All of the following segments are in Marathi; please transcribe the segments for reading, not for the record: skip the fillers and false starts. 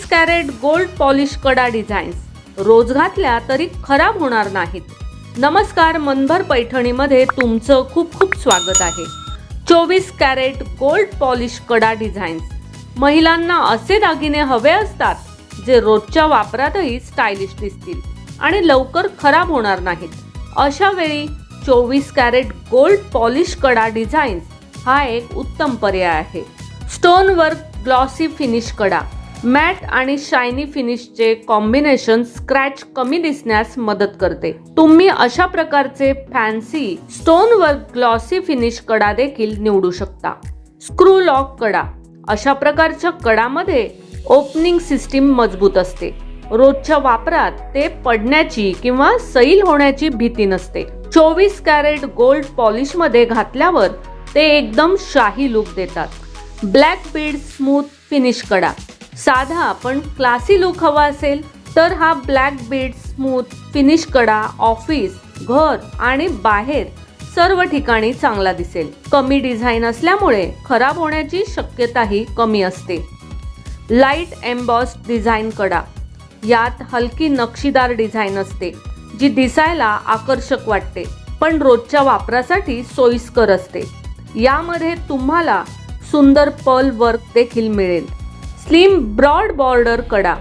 24 कॅरेट गोल्ड पॉलिश कडा डिझाईन्स रोज घातल्या तरी खराब होणार नाहीत. नमस्कार, मनभर पैठणीमध्ये तुमचं खूप खूप स्वागत आहे. 24 कॅरेट गोल्ड पॉलिश कडा डिझाईन्स महिलांना असे दागिने हवे असतात जे रोजच्या वापरातही स्टायलिश दिसतील आणि लवकर खराब होणार नाहीत. अशा वेळी 24 कॅरेट गोल्ड पॉलिश कडा डिझाईन्स हा एक उत्तम पर्याय आहे. स्टोन वर्क ग्लॉसी फिनिश कडा मॅट आणि शायनी फिनिशचे कॉम्बिनेशन स्क्रॅच कमी दिसण्यास मदत करते. तुम्ही अशा प्रकारचे fancy stone work glossy finish कडा देखील निवडू शकता. स्क्रू लॉक कडा अशा प्रकारच्या कडामध्ये ओपनिंग सिस्टीम मजबूत असते. रोजच्या वापरात ते पडण्याची किंवा सैल होण्याची भीती नसते. 24 कॅरेट गोल्ड पॉलिश मध्ये घातल्यावर ते एकदम शाही लुक देतात. ब्लॅक बीड स्मूथ फिनिश कडा साधा पण क्लासी लुक हवा असेल तर हा ब्लॅक बीड स्मूथ फिनिश कडा ऑफिस, घर आणि बाहेर सर्व ठिकाणी चांगला दिसेल. कमी डिझाईन असल्यामुळे खराब होण्याची शक्यताही कमी असते. लाईट एम्बॉस्ड डिझाईन कडा यात हलकी नक्षीदार डिझाईन असते जी दिसायला आकर्षक वाटते पण रोजच्या वापरासाठी सोयीस्कर असते. यामध्ये तुम्हाला सुंदर पर्ल वर्क देखील मिळेल. स्लिम ब्रॉड बॉर्डर कडा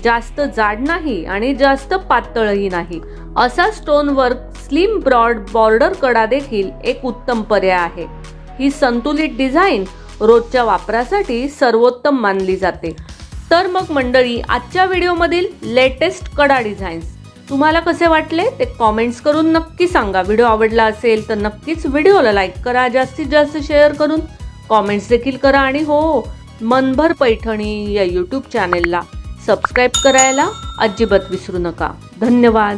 जास्त जाड नाही आणि जास्त पातळही नाही असा stone work slim broad border कडा देखील एक उत्तम पर्याय आहे. ही संतुलित डिझाईन रोजच्या वापरासाठी सर्वोत्तम मानली जाते. तर मग मंडळी, आजच्या व्हिडिओमधील लेटेस्ट कडा डिझाईन्स तुम्हाला कसे वाटले ते कॉमेंट्स करून नक्की सांगा. व्हिडिओ आवडला असेल तर नक्कीच व्हिडिओला लाईक करा, जास्तीत जास्त शेअर करून कॉमेंट्स देखील करा आणि हो, मनभर पैठणी या यूट्यूब चॅनेलला सबस्क्राईब करायला अजिबात विसरू नका. धन्यवाद.